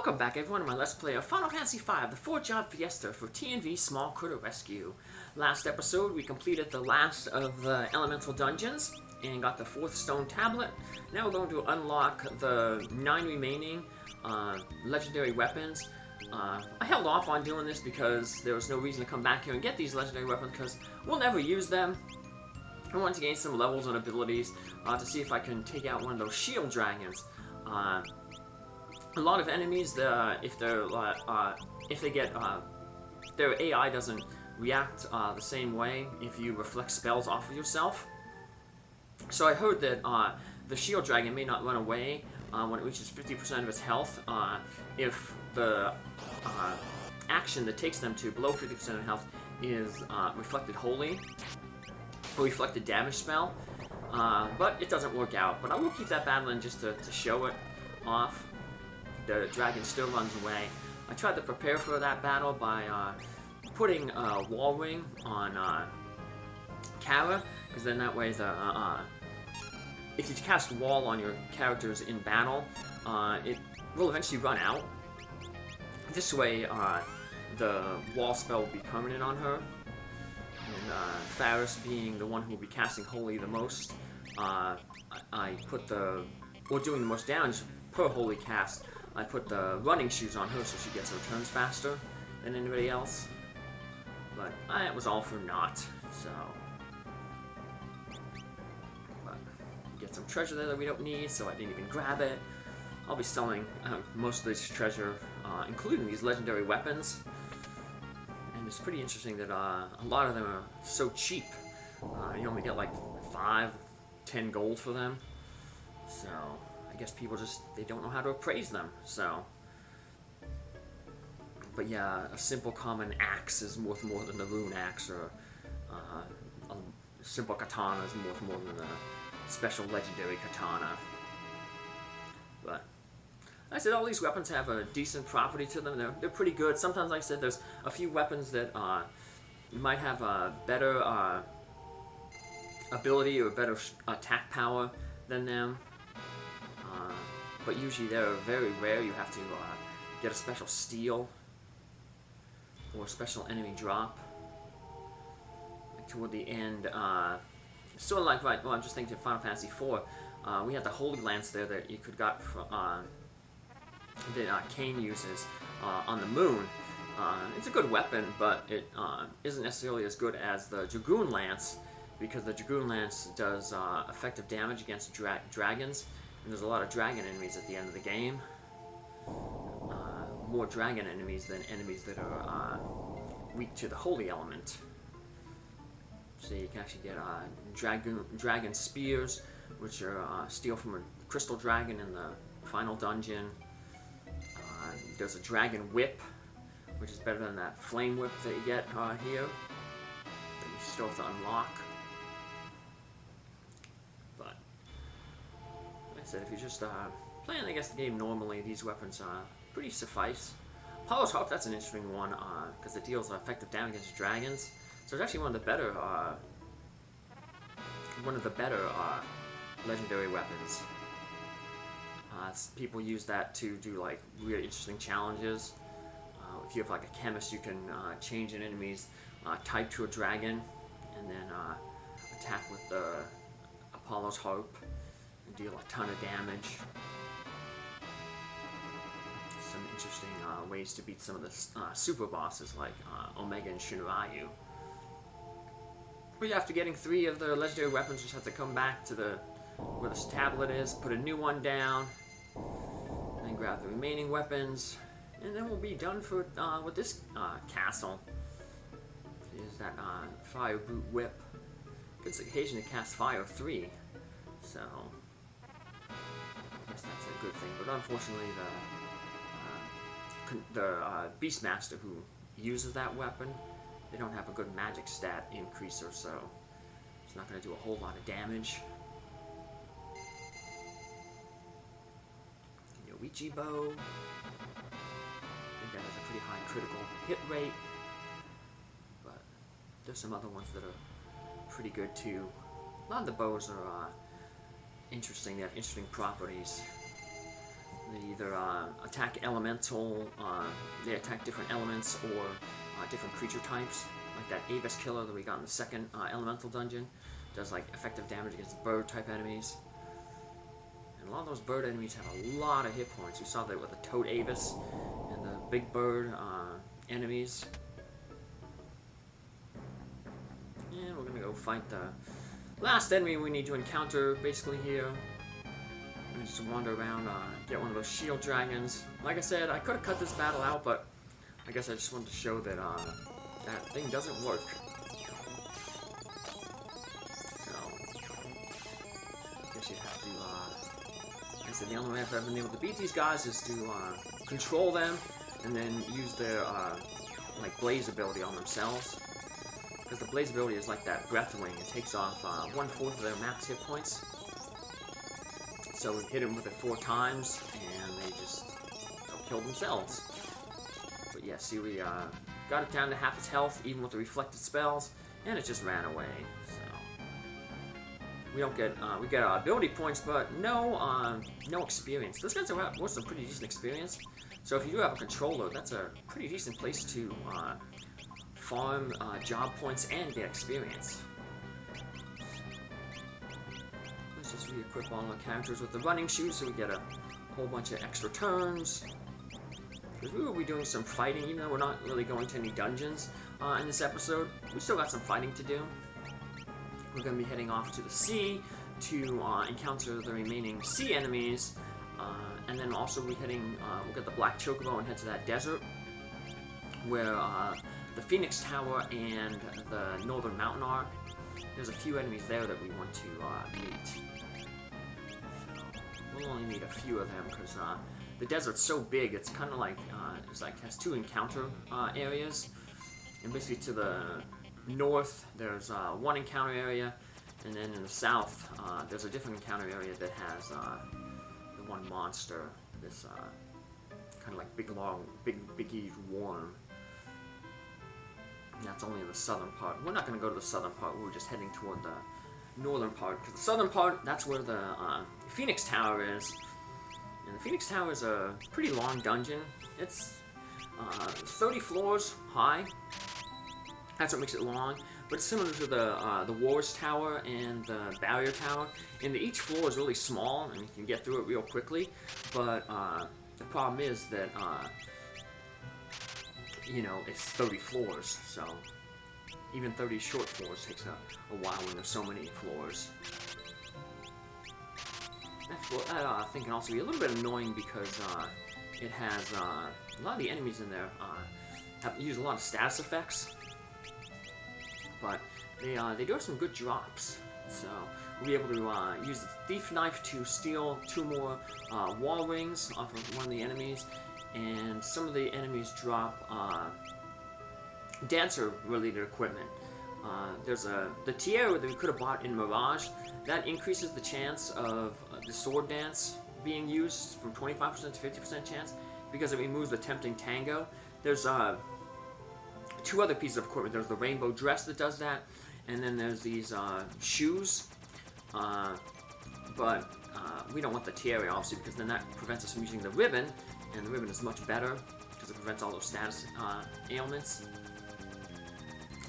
Welcome back everyone to my Let's Play of Final Fantasy V, the 4-job Fiesta for T&V Small Critter Rescue. Last episode we completed the last of the elemental dungeons and got the 4th stone tablet. Now we're going to unlock the 9 remaining legendary weapons. I held off on doing this because there was no reason to come back here and get these legendary weapons because we'll never use them. I wanted to gain some levels and abilities to see if I can take out one of those shield dragons. A lot of enemies, if they get their AI doesn't react the same way if you reflect spells off of yourself. So I heard that the shield dragon may not run away when it reaches 50% of its health if the action that takes them to below 50% of health is reflected holy or reflected damage spell. But it doesn't work out. But I will keep that battle in just to show it off. The dragon still runs away. I tried to prepare for that battle by putting a wall ring on Cara, because then that way if you cast wall on your characters in battle, it will eventually run out. This way, the wall spell will be permanent on her. And Faris being the one who will be casting holy the most, I put doing the most damage per holy cast. I put the running shoes on her so she gets her turns faster than anybody else. But it was all for naught, so. But get some treasure there that we don't need, so I didn't even grab it. I'll be selling most of this treasure, including these legendary weapons. And it's pretty interesting that a lot of them are so cheap. You only get like 5, 10 gold for them. So I guess people they don't know how to appraise them, so. But yeah, a simple common axe is worth more than the rune axe, or a simple katana is worth more than the special legendary katana. But like I said, all these weapons have a decent property to them. They're pretty good. Sometimes, like I said, there's a few weapons that might have a better ability or better attack power than them. But usually they're very rare. You have to get a special steal or a special enemy drop. Like toward the end, sort of like, well, I'm just thinking of Final Fantasy IV. We had the Holy Lance there that you could got that Cain uses on the moon. It's a good weapon, but it isn't necessarily as good as the Dragoon Lance, because the Dragoon Lance does effective damage against dragons. And there's a lot of dragon enemies at the end of the game. More dragon enemies than enemies that are weak to the holy element. So you can actually get dragon spears, which are steal from a crystal dragon in the final dungeon. There's a dragon whip, which is better than that flame whip that you get here, that we still have to unlock. That if you're just playing, I guess, the game normally, these weapons pretty suffice. Apollo's Harp, that's an interesting one because it deals effective damage against dragons. So it's actually one of the better legendary weapons. People use that to do like really interesting challenges. If you have like a chemist, you can change an enemy's type to a dragon, and then attack with the Apollo's Harp. Deal a ton of damage. Some interesting ways to beat some of the super bosses like Omega and Shinryu. But after getting 3 of the legendary weapons, you just have to come back to where this tablet is, put a new one down, and grab the remaining weapons, and then we'll be done for with this castle. Here's that fire boot whip. Gets occasion to cast fire 3, so. That's a good thing, but unfortunately the Beastmaster who uses that weapon, they don't have a good magic stat increaser, so it's not going to do a whole lot of damage. Yoichi bow, I think that has a pretty high critical hit rate, but there's some other ones that are pretty good too. A lot of the bows are interesting. They have interesting properties. They either attack elemental, they attack different elements or different creature types, like that Avis Killer that we got in the second elemental dungeon. Does like effective damage against bird type enemies. And a lot of those bird enemies have a lot of hit points. We saw that with the Toad Avis and the big bird enemies. And we're gonna go fight the last enemy we need to encounter basically here. And just wander around, get one of those shield dragons. Like I said, I could have cut this battle out, but I guess I just wanted to show that that thing doesn't work. So, I guess you have to, like I said, the only way I've ever been able to beat these guys is to control them and then use their like blaze ability on themselves. Because the blaze ability is like that breath wing. It takes off 1/4 of their max hit points. So we hit them with it 4 times, and they just kill themselves. But yeah, see, we got it down to half its health, even with the reflected spells, and it just ran away. So we don't get we get ability points, but no experience. Those guys are worth some pretty decent experience. So if you do have a controller, that's a pretty decent place to farm job points and get experience. Let's just re-equip all our characters with the running shoes so we get a whole bunch of extra turns. Because we will be doing some fighting, even though we're not really going to any dungeons in this episode. We still got some fighting to do. We're going to be heading off to the sea to encounter the remaining sea enemies. And then also we'll get the Black Chocobo and head to that desert where the Phoenix Tower and the Northern Mountain are. There's a few enemies there that we want to meet. So we'll only need a few of them because the desert's so big. It's kind of like it has 2 encounter areas, and basically to the north there's 1 encounter area, and then in the south there's a different encounter area that has the one monster, this kind of like big-eared worm. And that's only in the southern part. We're not going to go to the southern part. We're just heading toward the northern part. Because the southern part, that's where the Phoenix Tower is. And the Phoenix Tower is a pretty long dungeon. It's 30 floors high. That's what makes it long. But it's similar to the Wars Tower and the Barrier Tower. And each floor is really small, and you can get through it real quickly. But the problem is that you know, it's 30 floors, so even 30 short floors takes a while when there's so many floors. That I think can also be a little bit annoying because it has a lot of the enemies in there use a lot of status effects, but they do have some good drops. So we'll be able to use the Thief Knife to steal 2 more wall rings off of one of the enemies. And some of the enemies drop dancer-related equipment. There's the tiara that we could have bought in Mirage. That increases the chance of the sword dance being used from 25% to 50% chance because it removes the tempting tango. There's 2 other pieces of equipment. There's the rainbow dress that does that, and then there's these shoes. But we don't want the tiara, obviously, because then that prevents us from using the ribbon. And the ribbon is much better because it prevents all those status ailments.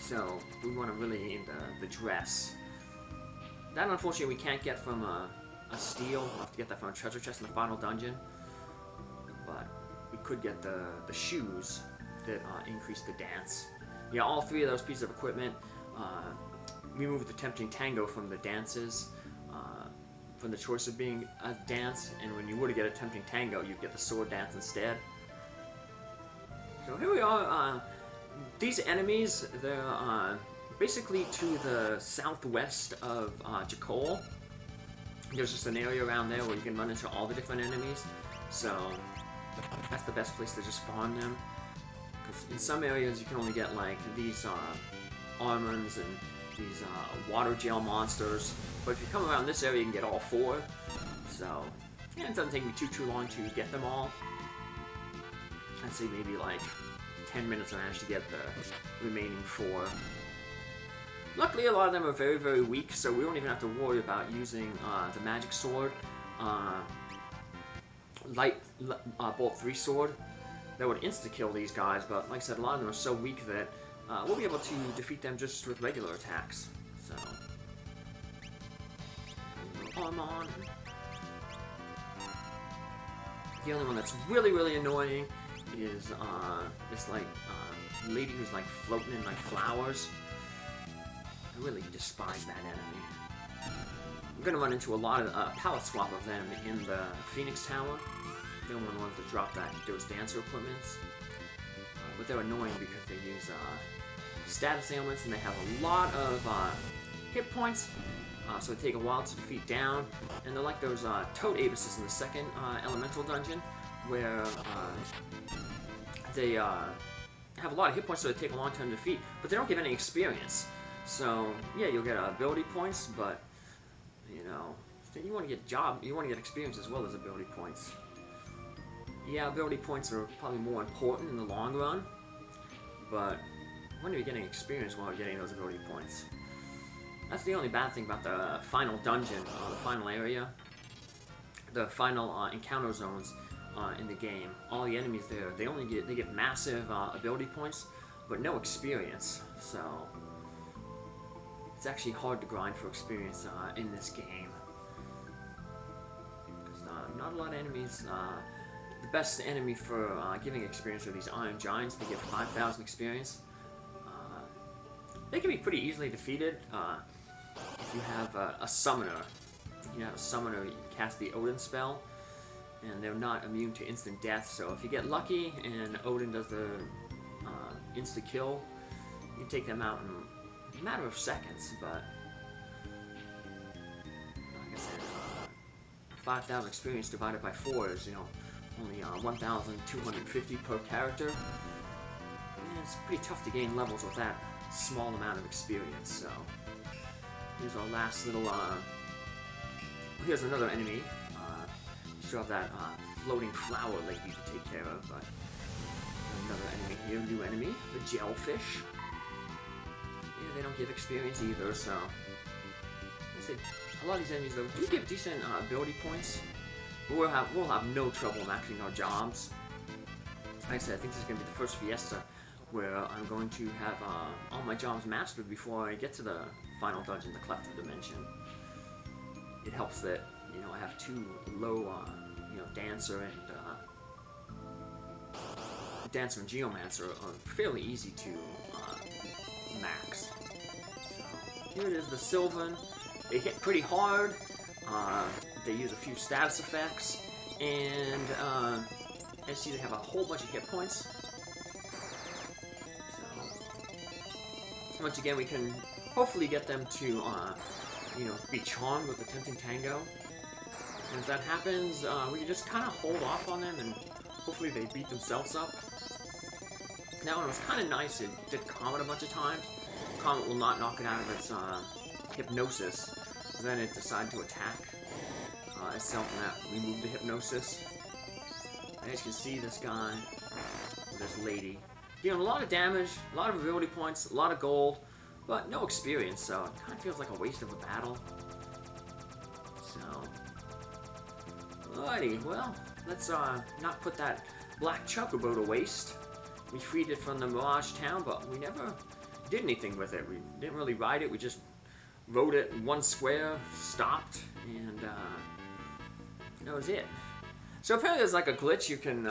So we want to really need the dress. That unfortunately we can't get from a steal. We'll have to get that from a treasure chest in the final dungeon. But we could get the shoes that increase the dance. Yeah, all 3 of those pieces of equipment remove the tempting tango from the dances. From the choice of being a dance, and when you were to get a tempting tango, you'd get the sword dance instead. So here we are. These enemies, they're basically to the southwest of Jakol. There's just an area around there where you can run into all the different enemies. So that's the best place to just farm them. Because in some areas you can only get like these Armors and these water Geomancers. But if you come around this area, you can get all 4. So, yeah, it doesn't take me too long to get them all. I'd say maybe like 10 minutes I managed to get the remaining 4. Luckily, a lot of them are very, very weak, so we don't even have to worry about using the magic sword. light bolt 3 sword that would insta-kill these guys, but like I said, a lot of them are so weak that we'll be able to defeat them just with regular attacks. So, arm on. The only one that's really, really annoying is this like lady who's like floating in like flowers. I really despise that enemy. I'm gonna run into a lot of palette swap of them in the Phoenix Tower. They're one of the ones that drop those dancer equipments. But they're annoying because they use status ailments and they have a lot of hit points, so they take a while to defeat down. And they're like those Toad Abises in the second Elemental Dungeon, where they have a lot of hit points, so they take a long time to defeat, but they don't give any experience. So yeah, you'll get ability points, but you know, you want to get experience as well as ability points. Yeah, ability points are probably more important in the long run, but when are you getting experience while you're getting those ability points? That's the only bad thing about the final dungeon, the final area, the final encounter zones in the game. All the enemies there, they get massive ability points, but no experience. So it's actually hard to grind for experience in this game. Because not a lot of enemies. The best enemy for giving experience are these Iron Giants. They give 5,000 experience. They can be pretty easily defeated if you have a summoner. If you have a summoner, you can cast the Odin spell, and they're not immune to instant death. So if you get lucky and Odin does the insta-kill, you can take them out in a matter of seconds. But like I said, 5,000 experience divided by 4 is, only 1,250 per character. And it's pretty tough to gain levels with that small amount of experience. So here's our last little. Here's another enemy. Still have that floating flower lady to take care of, but another enemy here, new enemy, the Jellyfish. Yeah, they don't give experience either. So I said a lot of these enemies though do give decent ability points. We'll have no trouble maxing our jobs. Like I said, I think this is going to be the first Fiesta where I'm going to have all my jobs mastered before I get to the final dungeon, the Cleft of Dimension. It helps that, I have 2 low, Dancer and Geomancer are fairly easy to max. So here it is, the Sylvan. They hit pretty hard. They use a few status effects, and as you see, they have a whole bunch of hit points. So once again, we can hopefully get them to, be charmed with the Tempting Tango. And if that happens, we can just kind of hold off on them, and hopefully they beat themselves up. That one was kind of nice. It did Comet a bunch of times. Comet will not knock it out of its hypnosis. Then it decided to attack itself, and that removed the hypnosis. As you can see, this guy, this lady, dealing a lot of damage, a lot of ability points, a lot of gold, but no experience, so it kind of feels like a waste of a battle. So, alrighty, well, let's not put that black chocobo to waste. We freed it from the Mirage Town, but we never did anything with it. We didn't really ride it, we just rode it in one square, stopped, and that was it. So apparently there's like a glitch you can,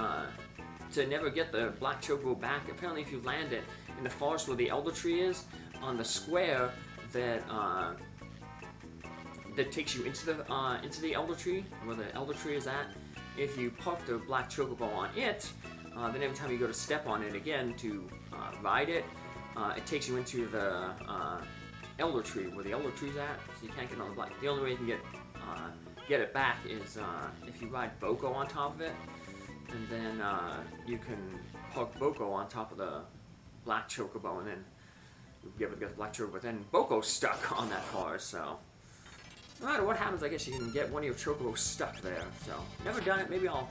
to never get the black chocobo back. Apparently if you land it in the forest where the Elder Tree is, on the square that that takes you into the Elder Tree, where the Elder Tree is at, if you park the black chocobo on it, then every time you go to step on it again to ride it, it takes you into the Elder Tree, where the Elder Tree's at, so you can't get on the black. The only way you can get it back is if you ride Boko on top of it, and then you can park Boko on top of the black chocobo, and then you'll be able to get the black chocobo, but then Boko's stuck on that car, so no matter what happens, I guess you can get one of your chocobos stuck there. So never done it, maybe I'll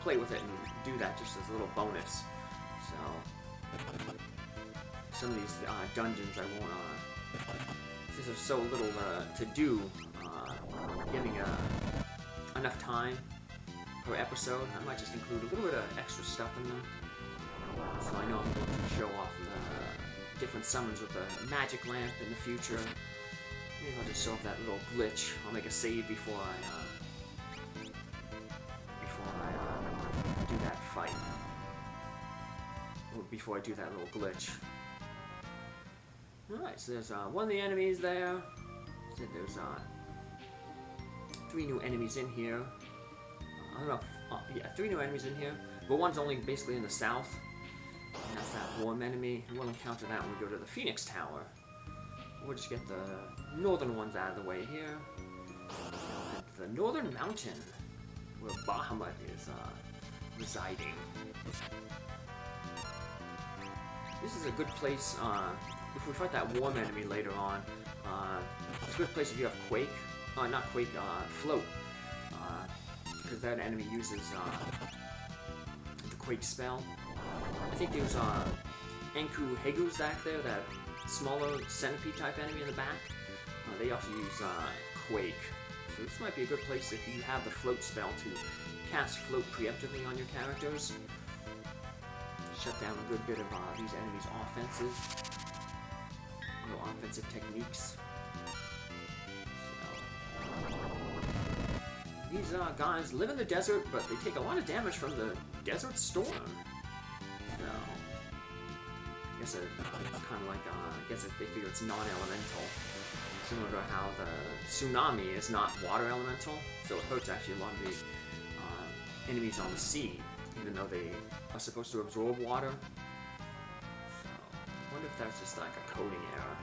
play with it and do that just as a little bonus. So some of these dungeons I won't, since there's so little to do, getting enough time per episode. I might just include a little bit of extra stuff in them. So I know I'm going to show off the different summons with the magic lamp in the future. Maybe I'll just show off that little glitch. I'll make a save before I do that fight. Or before I do that little glitch. Alright, so there's one of the enemies there. So there's 3 new enemies in here. I don't know. Yeah, 3 new enemies in here. But one's only basically in the south. And that's that warm enemy. And we'll encounter that when we go to the Phoenix Tower. We'll just get the northern ones out of the way here. And the northern mountain, where Bahamut is residing. This is a good place, if we fight that warm enemy later on, it's a good place if you have Quake. Not Quake, Float. Because that enemy uses the Quake spell. I think there's Enku Hegu's back there, that smaller centipede type enemy in the back. They also use Quake. So this might be a good place if you have the Float spell to cast Float preemptively on your characters. Shut down a good bit of these enemies' offenses. Or offensive techniques. These guys live in the desert, but they take a lot of damage from the desert storm. So, I guess it's kind of like, I guess they figure it's non-elemental. Similar to how the tsunami is not water elemental, so it hurts actually a lot of the enemies on the sea, even though they are supposed to absorb water. So, I wonder if that's just like a coding error.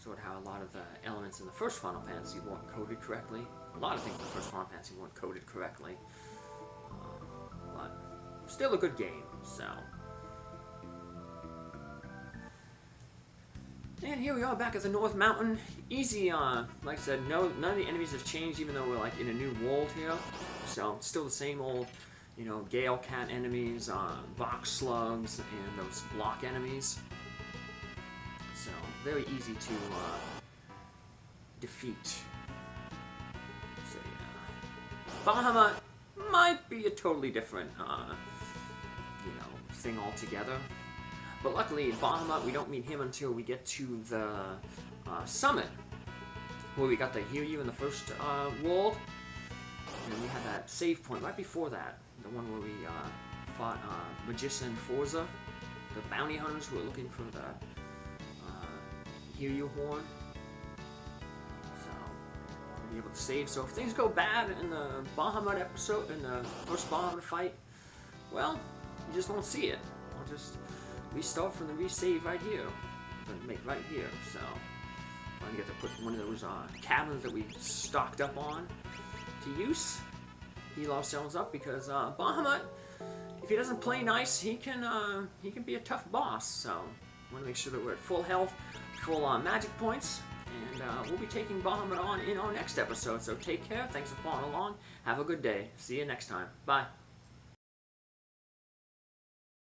Sort of how a lot of the elements in the first Final Fantasy weren't coded correctly. A lot of things in the first Final Fantasy weren't coded correctly. But still a good game, so. And here we are back at the North Mountain. Easy, like I said, none of the enemies have changed, even though we're like in a new world here. So, still the same old, you know, Gale Cat enemies, Vox Slugs, and those block enemies. So, very easy to defeat. So, yeah. Bahamut might be a totally different, you know, thing altogether. But luckily, Bahamut, we don't meet him until we get to the summit, where we got to heal you in the first world. And we had that save point right before that, the one where we fought Magician Forza, the bounty hunters who were looking for the Hiryu horn. So we'll be able to save. So if things go bad in the Bahamut episode, in the first Bahamut fight, well, you just won't see it. I'll just restart from the resave right here, and make right here. So I'm gonna get to put one of those cabins that we stocked up on to use. Heal ourselves up because Bahamut, if he doesn't play nice, he can be a tough boss. So I want to make sure that we're at full health, full magic points, and we'll be taking Bahamut on in our next episode. So take care. Thanks for following along. Have a good day. See you next time. Bye.